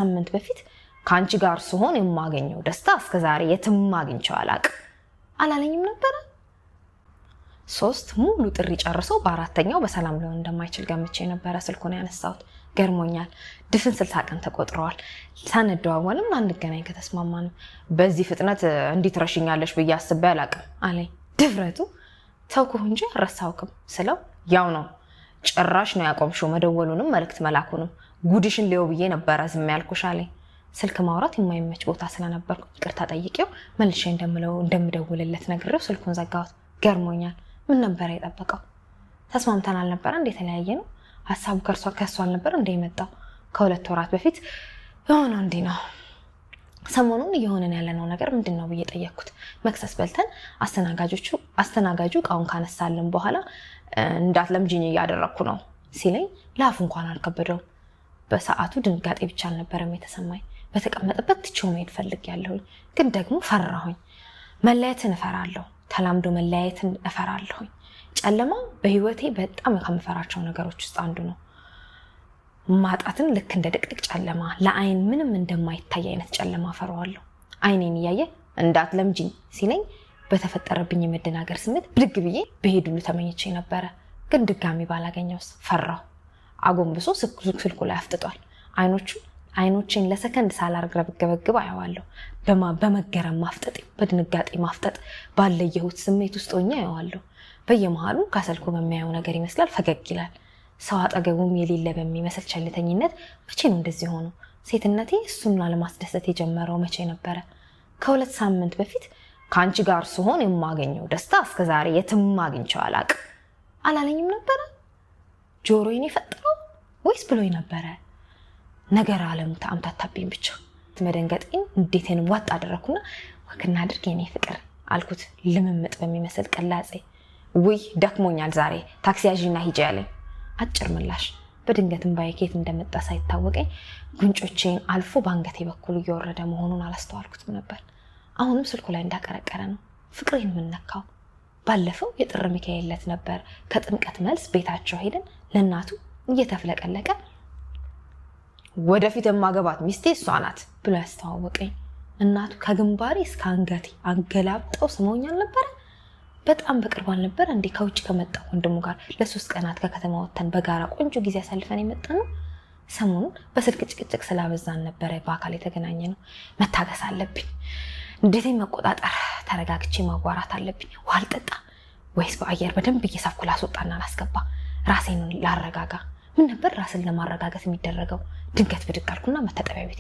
ሳምንት በፊት ካንቺ ጋር ስሆን የማገኘው ደስታ እስከዛሬ የትም አግኝቼው አላለኝም ነበር። 3 ሙሉ ጥሪ ጨርሶ በአራተኛው በሰላም ሊሆን እንደማይችል ገምቼ ነበር ስልኩን ያነሳሁት። ገርሞኛል። ድፍን 60 ቀን ተቆጥረዋል። ሳንደዋወልም አንገናኝ ከተስማማን በዚህ ፍጥነት እንዴት ረሽኛለሽ ብዬ አስቤ አላቅም አለኝ። ድፍረቱ ተውኩህ እንጂ አረሳውክም ስለው ያው ነው ጭራሽ ነው ያቆምሽው መደወሉንም መልእክት መላኩንም ጉድሽን ሊው ብዬ ነበር ዝም ያልኩሽ አለኝ። ስልክ ማውራት የማይመች ቦታ ስለነበርኩ ይቅርታ ጠይቄው መልሼ እንደምደውልለት ነግሬው ስልኩን ዘጋሁት። ገርሞኛል። ምን ነበር የጠበቀው? ተስማምተን አልነበረ እንዴ ተለያየ ነው? ሐሳቡ ከሷ አልነበር እንዴ የመጣው? ከ2 ወራት በፊት የሆነው እንዴ ነው። ሰሞኑን እየሆነን ያለነው ነገር ምንድነው ብዬ ጠየቅኩት። መክሰስ በልተን አስተናጋጁ ቃውን ካነሳልን በኋላ እንዳትለምጂኝ እያደረኩ ነው ሲለኝ ላፍ እንኳን አልከበደውም። በሰዓቱ ድንጋጤ ብቻ አልነበረም የተሰማኝ። በተቀመጠበት ትቼው መሄድ ፈልጌያለሁኝ፣ ግን ደግሞ ፈራሁኝ። መለያየትን እፈራለሁ፣ ተላምዶ መለያየትን እፈራለሁኝ። ጨለማ በህይወቴ በጣም ከምፈራቸው ነገሮች ውስጥ አንዱ ነው። ማጣትን ልክ እንደ ድቅድቅ ጨለማ፣ ለአይን ምንም እንደማይታይ አይነት ጨለማ ፈራዋለሁ። አይኔን እያየ እንዳትለምጂኝ ሲለኝ በተፈጠረብኝ የመደናገር ስሜት ብድግ ብዬ በሄዱሉ ተመኝቼ ነበረ። ግን ድጋሚ ባላገኘውስ ፈራሁ። አጎንብሶ ስልኩ ላይ አፍጥጧል። አይኖቼን ለሰከንድ ሳላርገበግብ አየዋለሁ። በመገረም ማፍጠጥ፣ በድንጋጤ ማፍጠጥ ባለየሁት ስሜት ውስጥ ሆኜ አየዋለሁ። በየመሃሉ ከስልኩ በሚያየው ነገር ይመስላል ፈገግ ይላል። ሰው አጠገቡም የሌለ በሚመስል ቸልተኝነት መቼ ነው እንደዚህ ሆኖ? ሴትነቴ እሱን ለማስደሰት የጀመረው መቼ ነበረ? ከ2 ሳምንት በፊት ካንቺ ጋር ስሆን የማገኘው ደስታ እስከዛሬ የትም አግኝቼው አላለኝም ነበር። ጆሮዬን የፈጠረው ወይስ ብሎኝ ነበረ? ነገር ዓለሙ ተአምታታብኝ ብቻ። መደንገጤን እንዴቴን ዋጥ አደረኩና ወክና አድርግ የኔ ፍቅር አልኩት ልምምጥ በሚመስል ቅላጼ። ውይ ደክሞኛል ዛሬ ታክሲ ያዥና ሂጂ ያለኝ አጭር ምላሽ። በድንገትም ባይኬት እንደመጣ ሳይታወቀኝ ጉንጮቼን አልፎ ባንገቴ በኩል እየወረደ መሆኑን አላስተዋልኩትም ነበር። አሁንም ስልኩ ላይ እንዳቀረቀረ ነው። ፍቅሬን ምን ነካው? ባለፈው የጥር ሚካኤል ዕለት ነበር ከጥምቀት መልስ ቤታቸው ሄደን ለእናቱ እየተፍለቀለቀ ወደፊት የማገባት ሚስቴ እሷ ናት ብሎ ያስተዋወቀኝ። እናቱ ከግንባሬ እስከ አንገቴ አንገላብጠው ስመውኛል ነበር። በጣም በቅርብ አልነበር እንዴ ከውጭ ከመጣው ወንድሙ ጋር ለ3 ቀናት ከከተማ ወጥተን በጋራ ቆንጆ ጊዜ አሳልፈን የመጣነው። ሰሞኑን በስልክ ጭቅጭቅ ስላበዛን ነበር በአካል የተገናኘ ነው። መታገስ አለብኝ። እንዴት መቆጣጠር፣ ተረጋግቼ ማዋራት አለብኝ። ውሃ ልጠጣ ወይስ በአየር በደንብ እየሳብኩ ላስወጣና ላስገባ? ራሴን ላረጋጋ። ምን ነበር ራስን ለማረጋጋት የሚደረገው? ድንገት ብድግ አልኩና መታጠቢያ ቤት